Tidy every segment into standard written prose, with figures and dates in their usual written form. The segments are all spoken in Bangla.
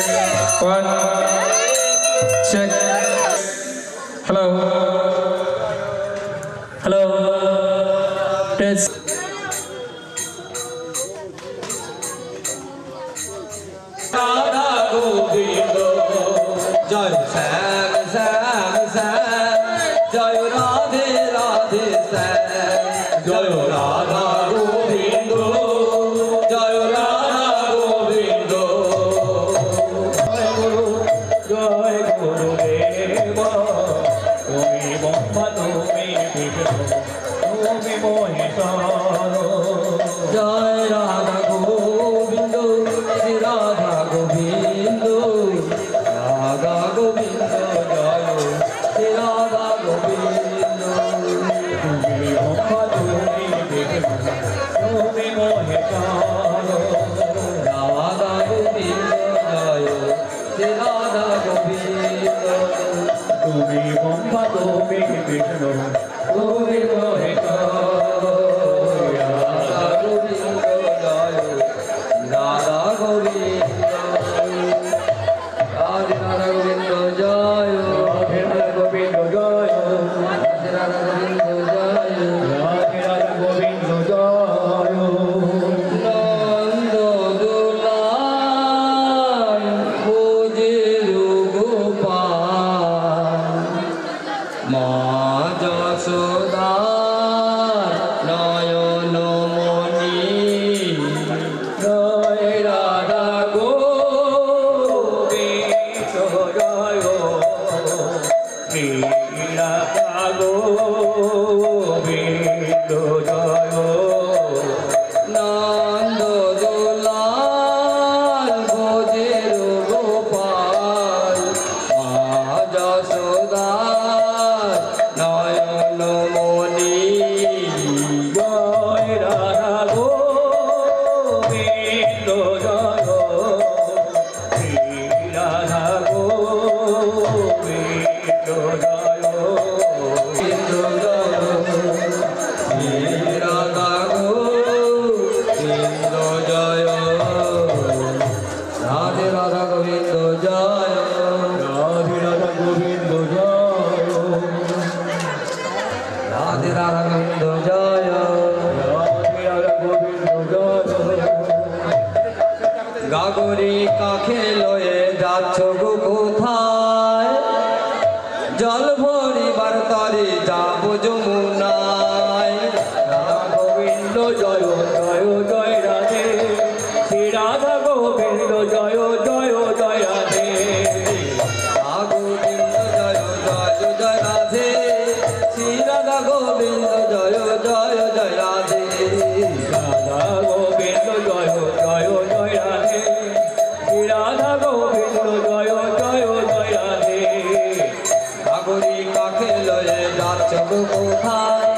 One. Check. Hello. Hello. Test. Radha Govinda, Jai Sam Sam Sam, Jai Radhe Radhe Sam, Jai Radha Govinda, Jai Radha Govinda. Jai Guru Deva, Tumi Brahma Tumi Vishnu, Tumi Maheshwara. Jai Radha Govinda, Shri Radha Govinda, Radha Govinda, Jai Shri Radha Govinda. Tumi Brahma Tumi Vishnu, Tumi Maheshwara. Radha Govinda, Jai Shri Radha Govinda. Tumi Brahma Tumi Vishnu, Tumi Maheshwara. Radha Govinda, Jai Radha Govinda. Radhe Radha Govinda, Jai Radhe Radha Govinda, Jai Radhe Radha Govinda, Jai Radhe Radha Govinda, Jai Nanda Dulai Pujiru Gopal Ma Jasoda Nayan Moni Jai Radha Govinda, Jai Shri Radha Govinda, Jai Nanda Dulal Bhojiru Gopal Ma Jasoda Nayan Moni Jai Radha Govinda, Jai Shri Radha Govinda, Jai Shri Radha Govinda, Jai Radhe Radha Govinda, Jai Radhe Radha Govinda, Jai Radhe Radha Govinda, Jai Radhe Radha Govinda, Jai গাগরি কাখে লয়ে যাচ্ছ গো কোথায় জল ভরিবার তরে যাব যমুনায় রাধা গোবিন্দ জয় জয় জয় রাধে শ্রী রাধা গোবিন্দ জয় জয় জয় রাধে রাধা গোবিন্দ জয় জয় জয় রাধে শ্রী রাধা গোবিন্দ জয় জয় জয় রাধে রাধা গোবিন্দ জয় জয় জয় রাধে শ্রী রাধা গোবিন্দ জয় জয় জয় রাধে সাগরী কাকে লয়ে যাচ্ছ গো কোথায়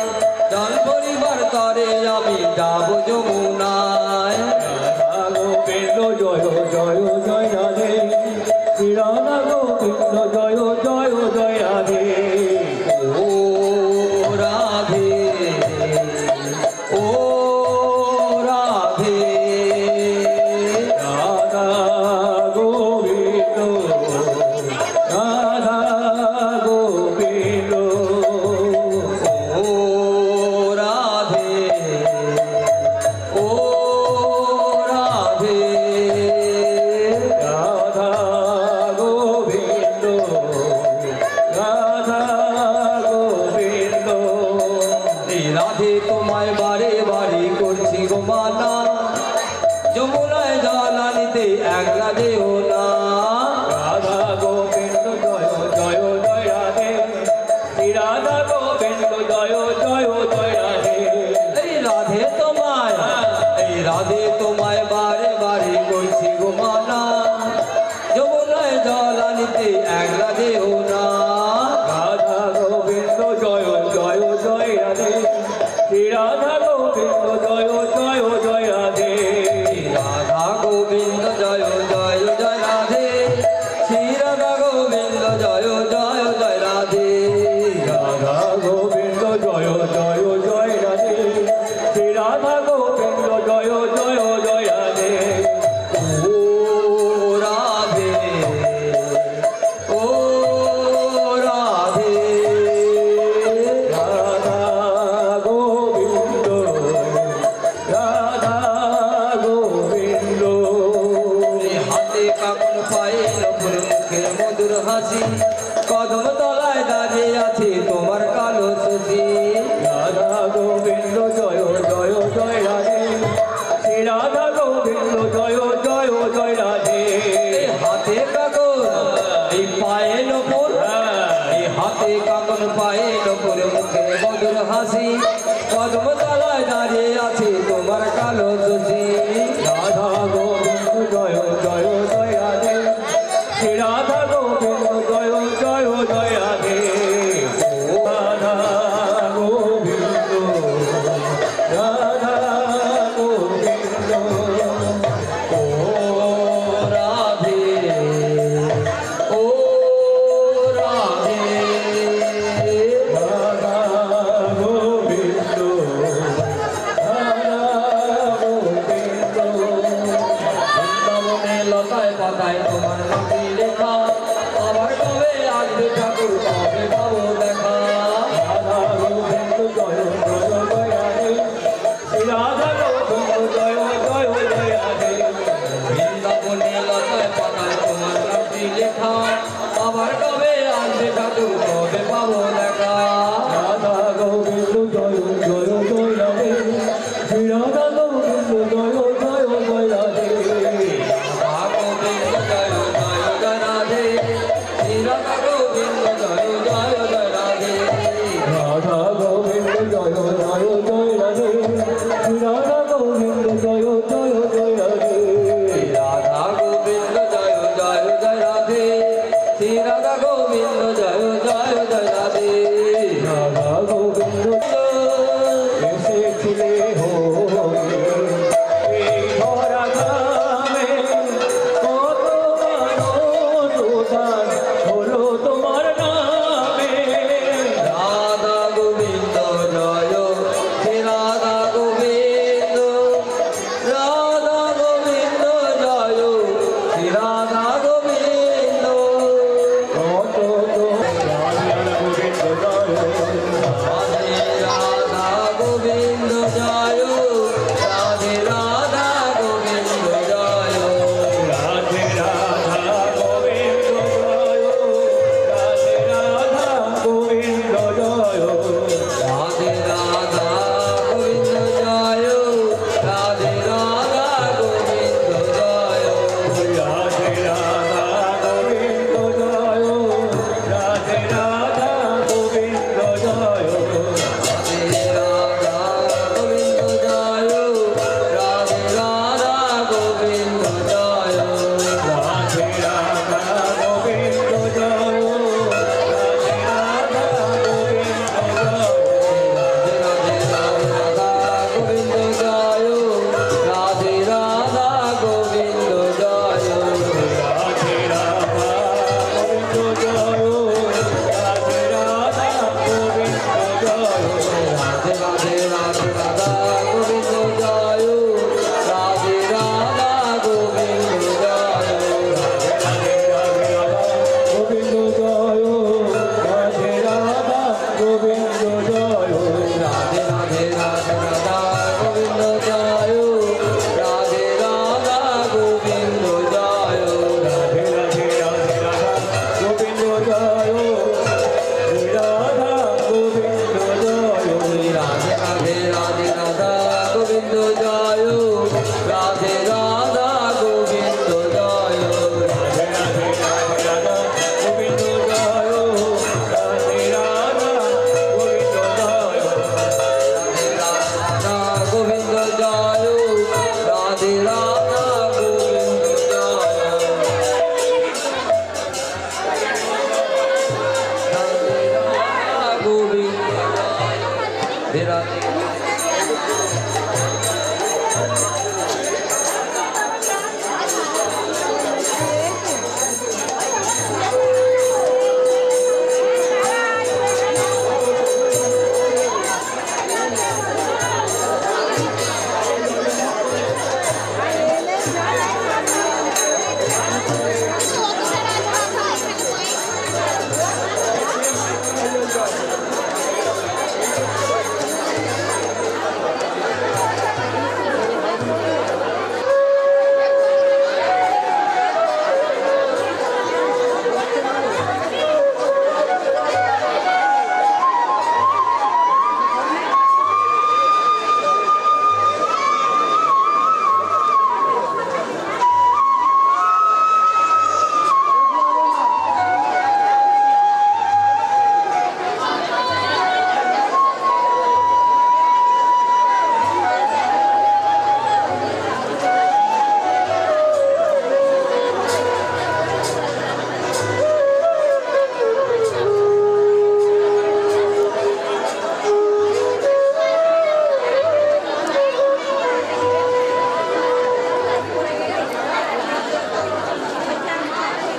জল পরিবার তরে আমি যাব যমুনায় রাধা গোবিন্দ জয় জয় জয় রাধে শ্রী রাধা গোবিন্দ জয় জয় জয় রাধে ও রাধে ও রাধে রাধা গোবিন্দ রাধা গোবিন্দ ও রাধে ও রাধে রাধা গোবিন্দ রাধা গোবিন্দ এই রাধে তোমায় বারে বারে করছি গো মানা যমুনায় জল আনিতে একলা যেও না রাধা গোবিন্দ জয় জয় জয় রাধে শ্রী রাধা গোবিন্দ জয় জয় জয় রাধে এই রাধে তোমায় বারে বারে করছি গো মানা যমুনায় জল আনিতে একলা যেও না রাধা গোবিন্দ জয় জয় জয় রাধে শ্রী রাধা গোবিন্দ জয় জয় জয় রাধে রাধা গোবিন্দ জয় জয় জয় রাধে শ্রী রাধা গোবিন্দ জয় জয় জয় রাধে রাধা গোবিন্দ জয় জয় জয় রাধে শ্রী রাধা গোবিন্দ জয় জয় জয় রাধে ও রাধে পায়ে নপুর মুখে মধুর হাসি কদম তলায় দাঁড়িয়ে আছে তোমার কালো শশী রাধা গোবিন্দ জয় জয় জয় রাধে শ্রী রাধা গোবিন্দ জয় জয় জয় রাধে হাতে কাকন এই পায়ে নপুর এই হাতে কাকন পায়ে নপুর মুখে মধুর হাসি কদম তলায় দাঁড়িয়ে আছে তোমার কালো শশী রাধা গোবিন্দ জয় জয় জয় রাধে শ্রী রাধা গোবিন্দ জয় জয় জয় রাধে রাধা গোবিন্দ রাধা গোবিন্দ ও রাধে ও রাধে রাধা গোবিন্দ বৃন্দাবনে লতায় পাতায় তোমার নামটি লেখা আবার কবে আসবে ঠাকুর কবে পাবো দেখা রাধা গোবিন্দ জয় জয় জয় রাধে শ্রী রাধা গোবিন্দ জয় জয় জয় রাধে বৃন্দাবনে লতায় পাতায় তোমার নামটি লেখা আবার কবে আসবে ঠাকুর কবে পাবো দেখা রাধা গোবিন্দ জয় জয় জয় রাধে শ্রী রাধা গোবিন্দ জয় জয় জয় রাধে রাধা গোবিন্দ জয় জয় জয় রাধে শ্রী রাধা গোবিন্দ জয় জয় জয় রাধে রাধা গোবিন্দ জয় জয় জয় রাধে শ্রী রাধা গোবিন্দ জয় জয় জয় রাধে রাধা গোবিন্দ জয় জয় জয় রাধে শ্রী রাধা গোবিন্দ জয় জয় জয় রাধে রাধা গোবিন্দ এসেছিলে হো এই ধরা ধামে কত মানবতার হলো তোমার নামে রাধা গোবিন্দ জয় শ্রী রাধা গোবিন্দ রাধা গোবিন্দ জয় শ্রী রাধা গোবিন্দ কত রাধা গোবিন্দ জয়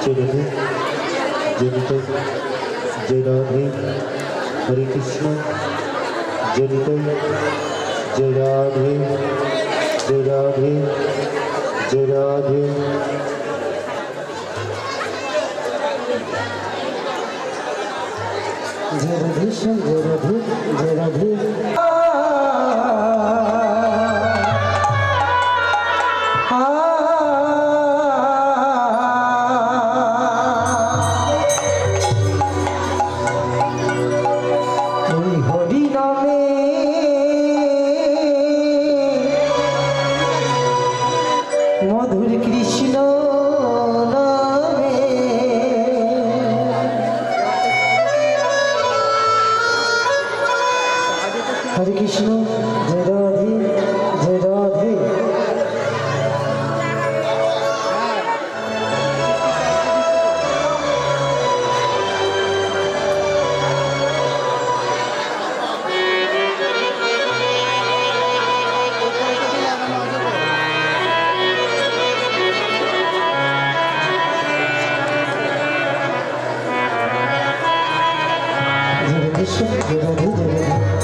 জয় রাধে জয় নিতাই জয় রাধে হরে কৃষ্ণ জয় নিতাই জয় রাধে জয় রাধে জয় রাধে জয় রাধে শ্যাম জয় রাধে জয় রাধে ওই হরি নামে মধুর কৃষ্ণ নামে হরে কৃষ্ণ জয় রাধে জয় রাধে জয় কৃষ্ণ জয় রাধে জয় রাধে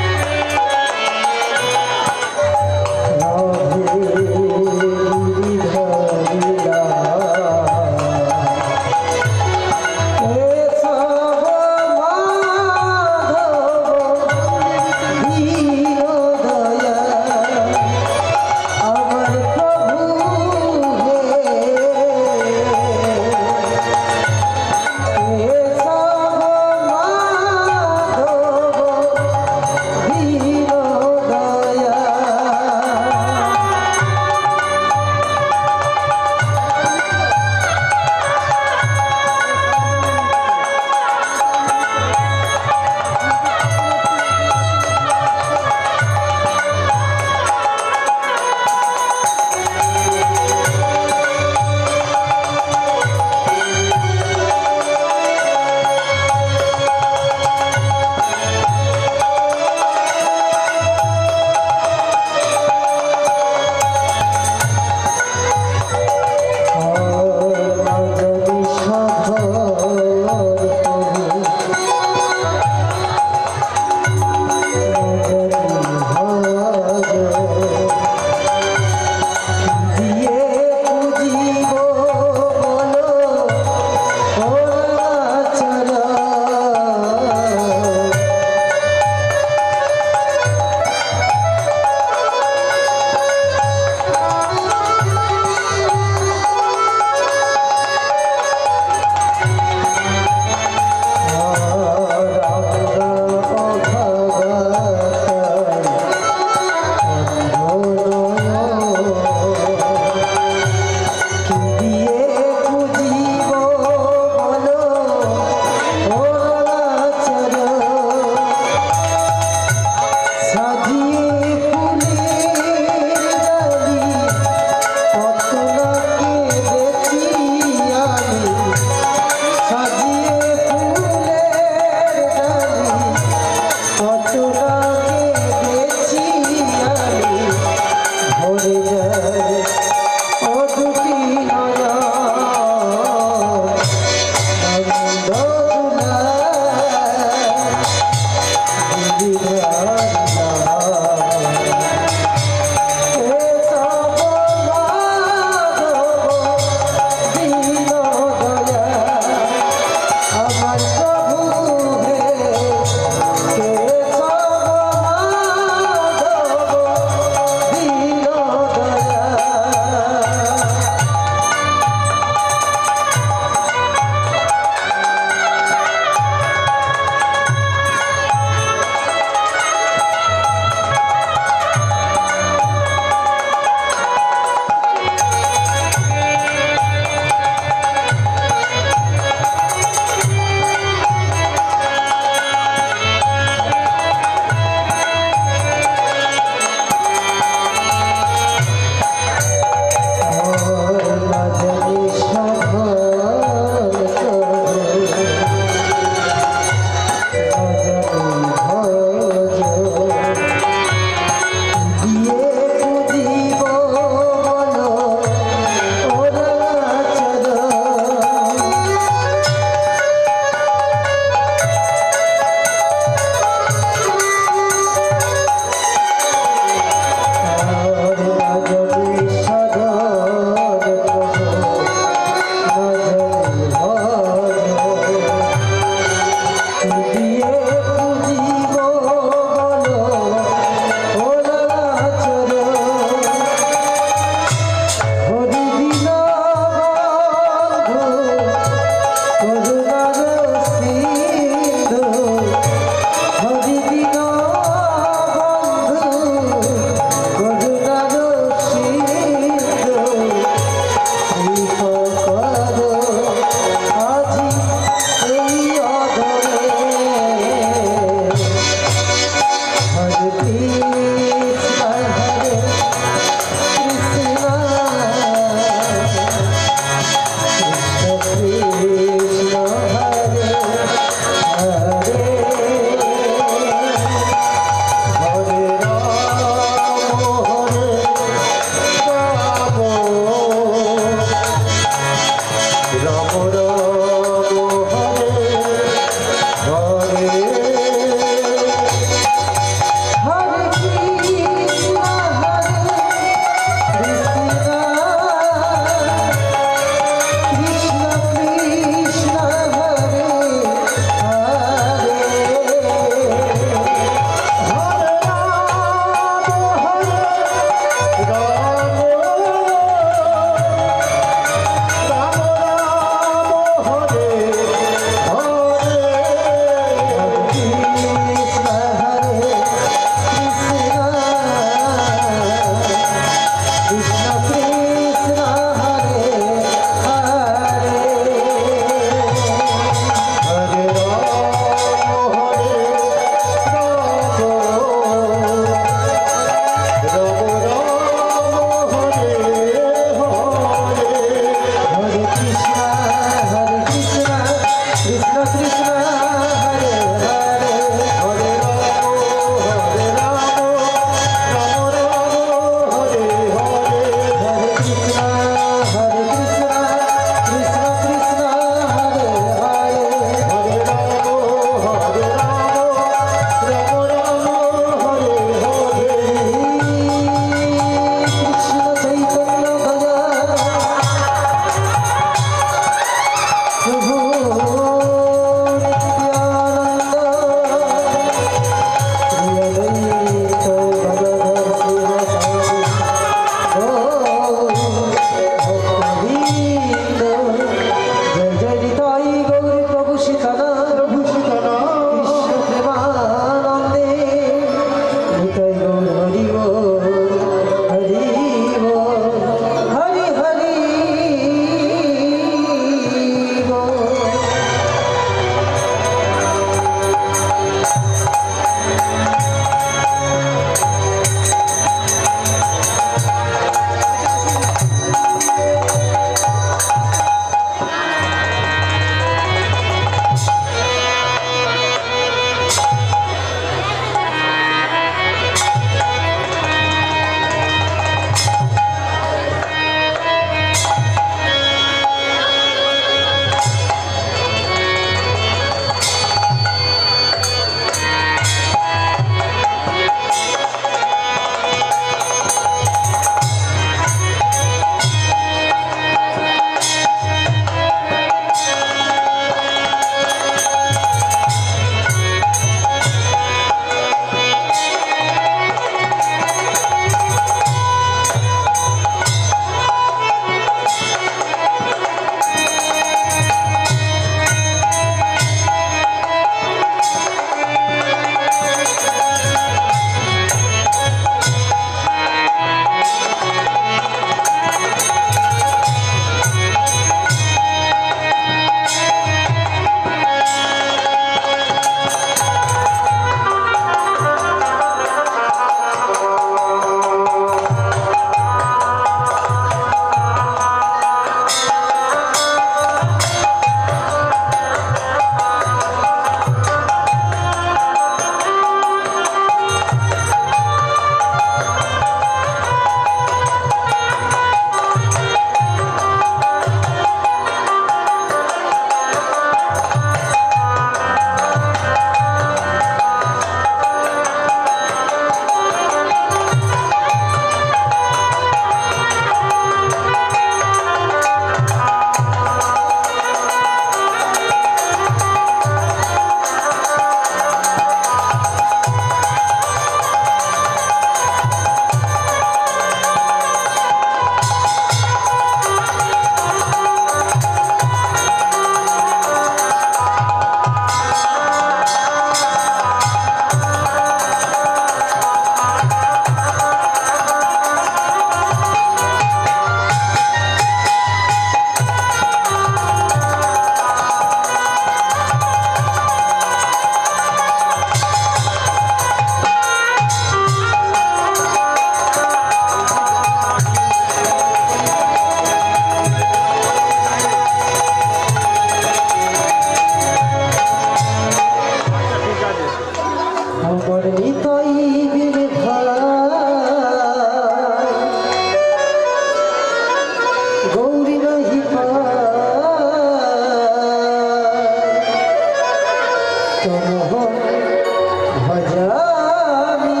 ভজামি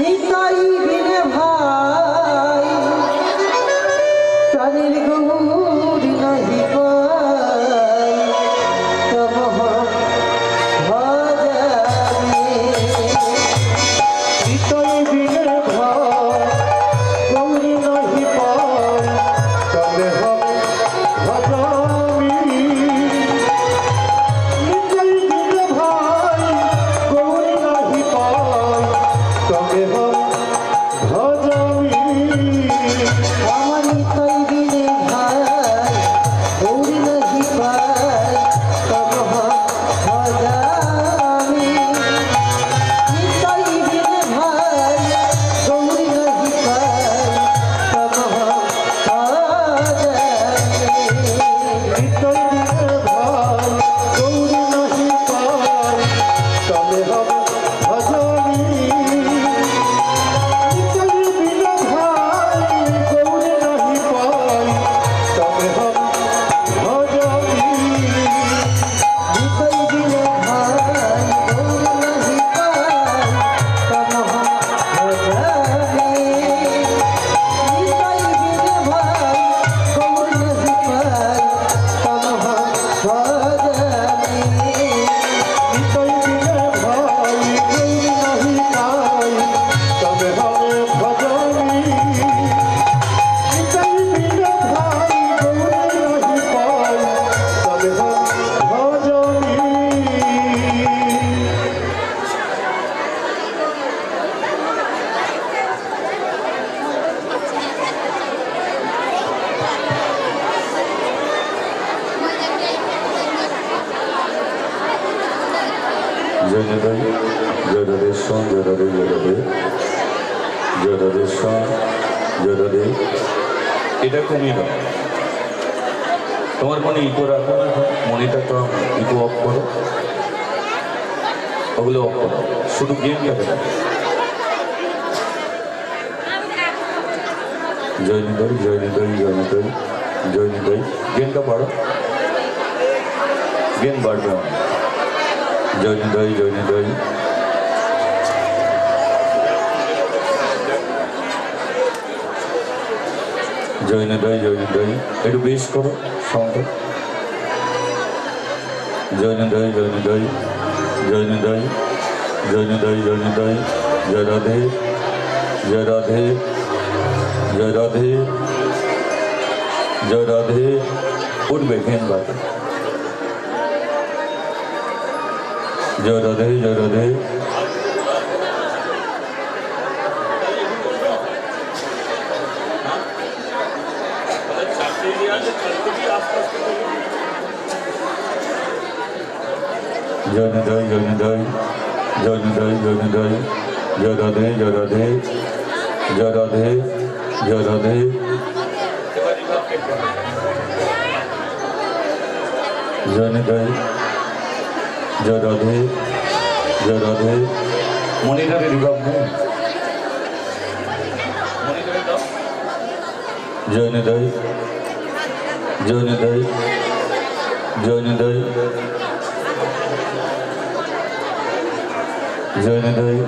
নিতাই বিনে ভাই প্রাণের গৌরী নাহি পাই তমহ ভজামি নিতাই বিনে ভাই গৌরী নাহি পাই তমহ ভজামি নিতাই বিনে ভাই গৌরী নাহি পাই তমহ ভজামি আমার নিতাই বিনে ভাই গৌরী নাহি পাই তমহ ভজামি নিতাই বিনে ভাই গৌরী নাহি পাই তমহ ভজামি নিতাই বিনে ভাই গৌরী নাহি পাই তমহ ভজামি নিতাই বিনে ভাই গৌরী নাহি পাই তমহ ভজামি নিতাই বিনে ভাই গৌরী নাহি পাই তমহ ভজামি নিতাই বিনে ভাই গৌরী নাহি পাই তমহ ভজামি নিতাই বিনে ভাই গৌরী নাহি পাই তমহ ভজামি নিতাই বিনে ভাই গৌরী নাহি পাই তমহ ভজামি জয়নদয় জয়দেশ্বর জয়দে জয়দে জয়দেশ্বর জয়দে। এটা কমিয়ে দাও। তোমার মনে ইকো রাখো না, মনিটা তো ইকো অফ করো, ওগুলো অফ করো, শুধু গেমটাকে দাও। জয়নদয় জয়নদয় জয়নদয় জয়নদয়। গেমটা বাড়ো, গেম বাড়বে। জয়নদয় জয়নদয় জয়নদয় জয়নদয়। একটু বেশ করো সাউন্ডটা। জয়নদয় জয়নদয় জয়নদয় জয়নদয় জয়নদয়। জয় রাধে জয় রাধে জয় রাধে জয় রাধে। উঠবে ঘেন বাজে। জয় রাধে জয় রাধে। জয়নদয় জয়নদয় জয়নদয় জয়নদয়। জয় রাধে জয় রাধে জয় রাধে জয় রাধে। জয়নদয় জয় রাধে জয় রাধে। মনিটারে রিভাব নেই। জয়নদয় জয়নদয় জয়নদয় জয়নদয়।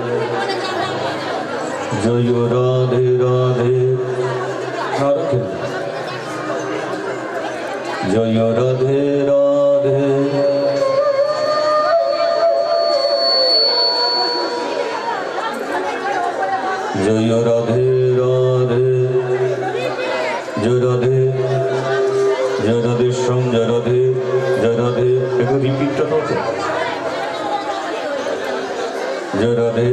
জয় রাধে রাধে রাধে। জয় রাধে রাধে জয় রাধে রাধে জয় রাধে জয় রাধে শ্যাম জয় রাধে জয় রাধে। একটু রিপিটটা তো জয় রাধে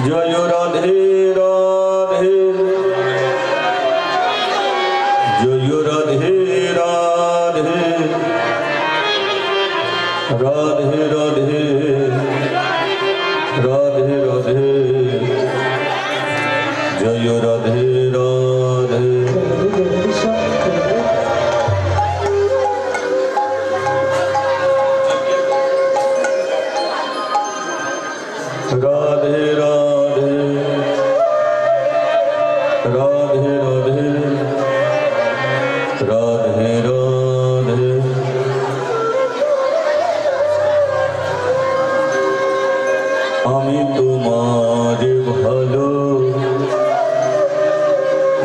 জয় রাধে রাধে জয় রাধে রাধে রাধে রাধে রাধে রাধে জয় রাধে রাধে। রাধে রাধে রাধে রাধে রাধে রাধে আমি তোমার ভালো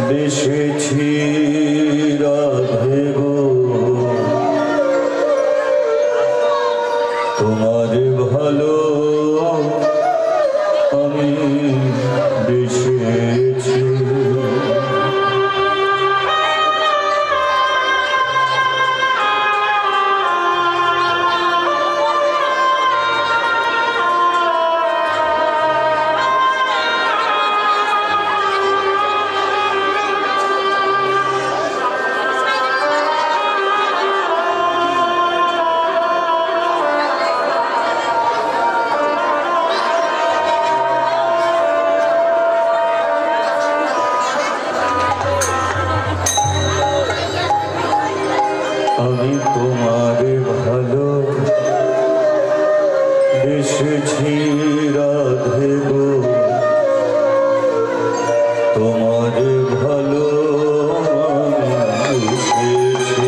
বেসেছি রাধে গো, তোমার ভালো আমি বেসেছি। আমি তোমার ভালো বেসেছি রাধে গো, তোমার ভালো আমি বেসেছি।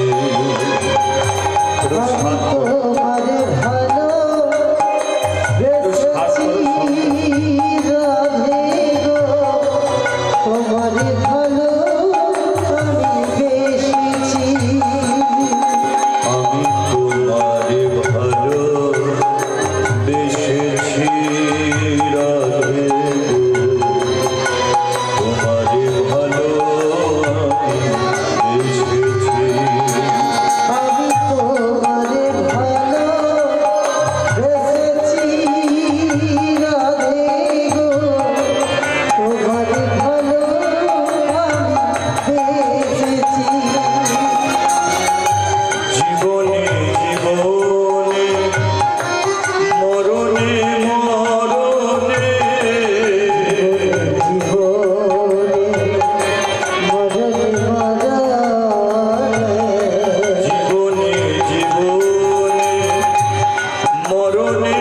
তোমার ভালো বেসেছি রাধে গো, তোমার ভালো আমি বেসেছি। আমি তোমার ভালো বেসেছি রাধে গো, তোমার ভালো আমি বেসেছি। আমি তোমার ভালো বেসেছি রাধে গো, তোমার ভালো আমি বেসেছি। জীবনে জীবনে মরণে মরণে, জীবনে মরণে মরণে, জীবনে জীবনে মরণে